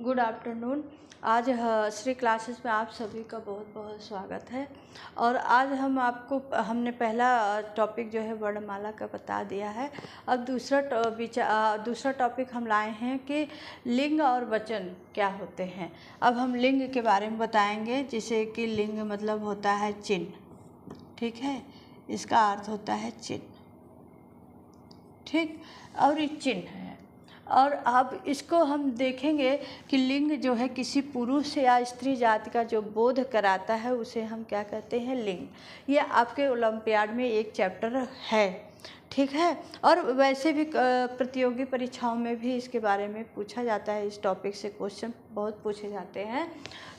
Good afternoon. आज Shri classes में आप सभी का बहुत बहुत स्वागत है। और आज हमने पहला टॉपिक जो है वर्णमाला का बता दिया है। अब दूसरा टॉपिक हम लाए हैं कि लिंग और वचन क्या होते हैं। अब हम लिंग के बारे में बताएंगे, जैसे कि लिंग मतलब होता है चिन्ह, ठीक है, इसका अर्थ होता है चिन्ह, ठीक। और ये चिन्ह है, और अब इसको हम देखेंगे कि लिंग जो है किसी पुरुष या स्त्री जाति का जो बोध कराता है उसे हम क्या कहते हैं, लिंग। ये आपके ओलंपियाड में एक चैप्टर है, ठीक है। और वैसे भी प्रतियोगी परीक्षाओं में भी इसके बारे में पूछा जाता है, इस टॉपिक से क्वेश्चन बहुत पूछे जाते हैं।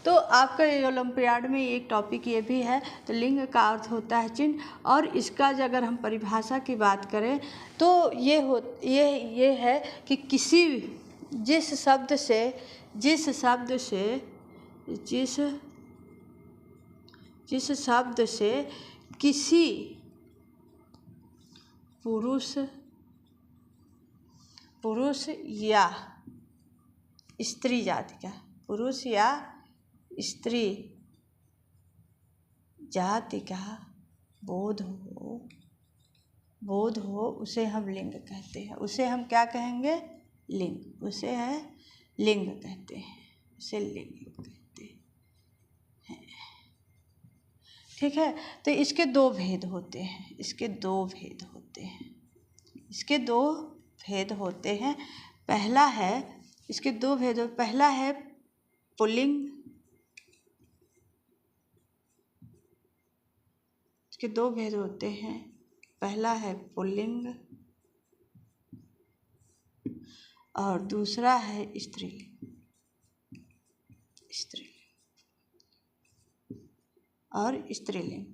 तो आपका ओलंपियाड में एक टॉपिक ये भी है। तो लिंग का अर्थ होता है चिन्ह, और इसका अगर हम परिभाषा की बात करें तो ये है कि जिस शब्द से किसी पुरुष या स्त्री जाति का बोध हो उसे हम लिंग कहते हैं। उसे हम क्या कहेंगे, लिंग। उसे है लिंग कहते हैं, उसे लिंग कहते हैं, ठीक है। तो इसके दो भेद होते हैं। पहला है पुल्लिंग। इसके दो भेद होते हैं। पहला है पुल्लिंग और दूसरा है स्त्रीलिंग।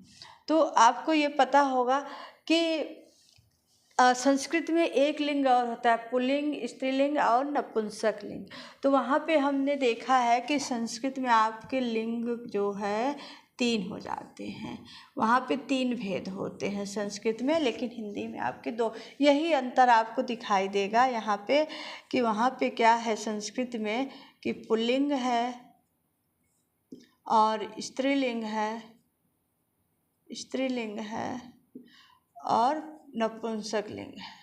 तो आपको ये पता होगा कि संस्कृत में एक लिंग और होता है, पुल्लिंग, स्त्रीलिंग और नपुंसक लिंग। तो वहाँ पे हमने देखा है कि संस्कृत में आपके लिंग जो है 3 हो जाते हैं। वहाँ पे 3 भेद होते हैं संस्कृत में, लेकिन हिंदी में आपके 2। यही अंतर आपको दिखाई देगा यहाँ पे कि वहाँ पे क्या है संस्कृत में कि पुल्लिंग है और स्त्रीलिंग है और नपुंसक लिंग है।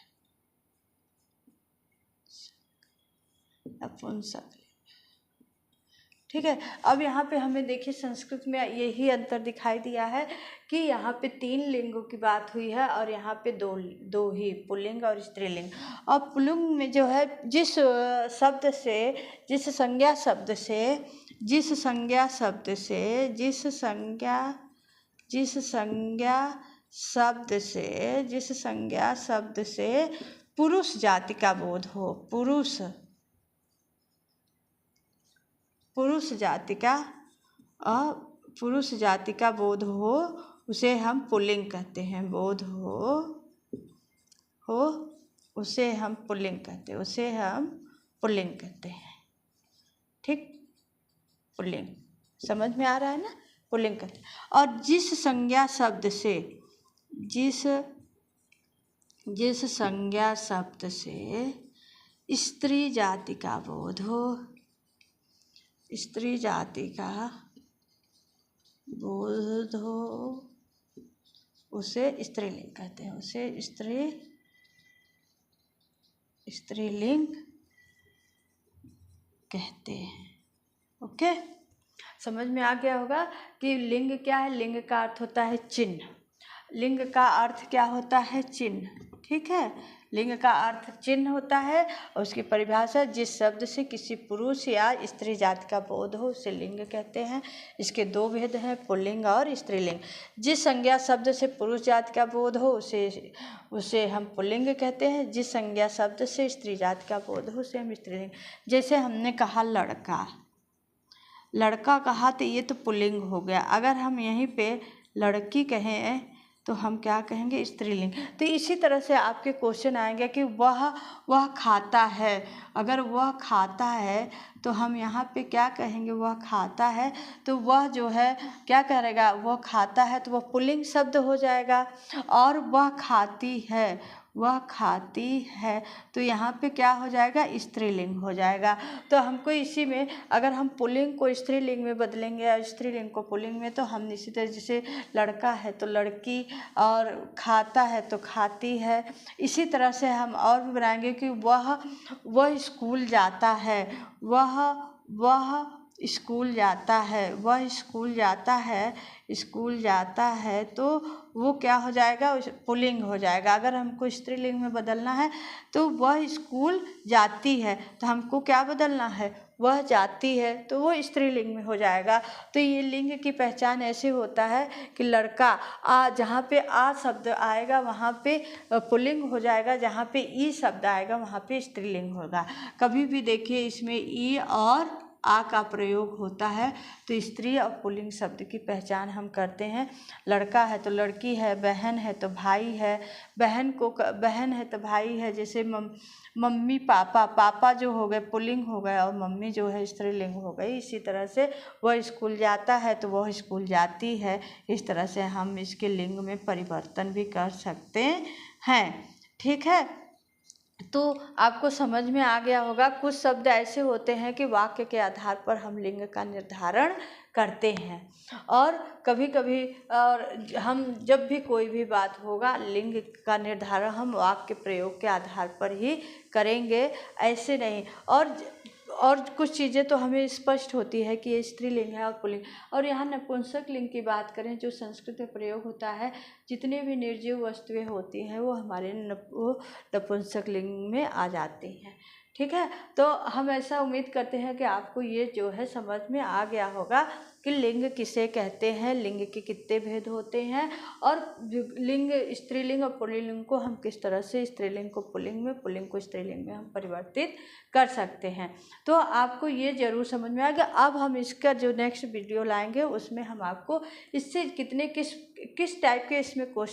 ठीक है। अब यहाँ पे हमें देखिए संस्कृत में यही अंतर दिखाई दिया है कि यहाँ पे 3 लिंगों की बात हुई है और यहाँ पे दो ही, पुल्लिंग और स्त्रीलिंग। और पुल्लिंग में जो है जिस संज्ञा शब्द से पुरुष जाति का बोध हो, पुरुष जाति का बोध हो, उसे हम पुल्लिंग कहते हैं। बोध हो उसे हम पुल्लिंग कहते हैं, ठीक। पुल्लिंग समझ में आ रहा है ना, पुल्लिंग कहते हैं। और जिस संज्ञा शब्द से स्त्री जाति का बोध हो, उसे स्त्रीलिंग कहते हैं, स्त्रीलिंग कहते हैं। ओके, समझ में आ गया होगा कि लिंग क्या है। लिंग का अर्थ होता है चिन्ह। ठीक है। लिंग का अर्थ चिन्ह होता है, और उसकी परिभाषा जिस शब्द से किसी पुरुष या स्त्री जाति का बोध हो उसे लिंग कहते हैं। इसके 2 भेद हैं, पुल्लिंग और स्त्रीलिंग। जिस संज्ञा शब्द से पुरुष जाति का बोध हो उसे हम पुल्लिंग कहते हैं। जिस संज्ञा शब्द से स्त्री जाति का बोध हो उसे हम स्त्रीलिंग। जैसे हमने कहा लड़का कहा तो ये तो पुल्लिंग हो गया। अगर हम यहीं पे लड़की कहें तो हम क्या कहेंगे, स्त्रीलिंग। तो इसी तरह से आपके क्वेश्चन आएंगे कि वह खाता है। अगर वह खाता है तो हम यहाँ पे क्या कहेंगे, वह खाता है। तो वह जो है क्या करेगा, वह खाता है तो वह पुल्लिंग शब्द हो जाएगा। और वह खाती है, वह खाती है, तो यहाँ पे क्या हो जाएगा, स्त्रीलिंग हो जाएगा। तो हमको इसी में अगर हम पुल्लिंग को स्त्रीलिंग में बदलेंगे और स्त्रीलिंग को पुल्लिंग में, तो हम इसी तरह जैसे लड़का है तो लड़की, और खाता है तो खाती है। इसी तरह से हम और भी बनाएंगे कि वह स्कूल जाता है, वह स्कूल जाता है, वह स्कूल जाता है, स्कूल जाता है, तो वो क्या हो जाएगा, पुल्लिंग हो जाएगा। अगर हमको स्त्रीलिंग में बदलना है तो वह स्कूल जाती है, तो हमको क्या बदलना है, वह जाती है, तो वो स्त्रीलिंग में हो जाएगा। तो ये लिंग की पहचान ऐसे होता है कि लड़का जहाँ पे आ शब्द आएगा वहाँ पे पुल्लिंग हो जाएगा, जहाँ पे ई शब्द आएगा वहाँ पे स्त्रीलिंग होगा। कभी भी देखिए इसमें ई और आ का प्रयोग होता है तो स्त्री और पुल्लिंग शब्द की पहचान हम करते हैं। लड़का है तो लड़की है, बहन है तो भाई है, बहन है तो भाई है। जैसे मम्मी पापा, पापा जो हो गए पुल्लिंग हो गए और मम्मी जो है स्त्रीलिंग हो गई। इसी तरह से वह स्कूल जाता है तो वह स्कूल जाती है। इस तरह से हम इसके लिंग में परिवर्तन भी कर सकते हैं। ठीक है, तो आपको समझ में आ गया होगा। कुछ शब्द ऐसे होते हैं कि वाक्य के आधार पर हम लिंग का निर्धारण करते हैं, और कभी कभी और हम जब भी कोई भी बात होगा लिंग का निर्धारण हम वाक्य प्रयोग के आधार पर ही करेंगे, ऐसे नहीं। और कुछ चीज़ें तो हमें स्पष्ट होती है कि ये स्त्रीलिंग है और पुल्लिंग। और यहाँ नपुंसक लिंग की बात करें जो संस्कृत में प्रयोग होता है, जितने भी निर्जीव वस्तुएं होती हैं वो हमारे नपुंसक लिंग में आ जाती हैं। ठीक है, तो हम ऐसा उम्मीद करते हैं कि आपको ये जो है समझ में आ गया होगा कि लिंग किसे कहते हैं, लिंग के कितने भेद होते हैं, और लिंग स्त्रीलिंग और पुल्लिंग को हम किस तरह से स्त्रीलिंग को पुल्लिंग में, पुल्लिंग को स्त्रीलिंग में हम परिवर्तित कर सकते हैं। तो आपको ये ज़रूर समझ में आएगा। अब हम इसका जो नेक्स्ट वीडियो लाएंगे उसमें हम आपको इससे किस टाइप के इसमें क्वेश्चन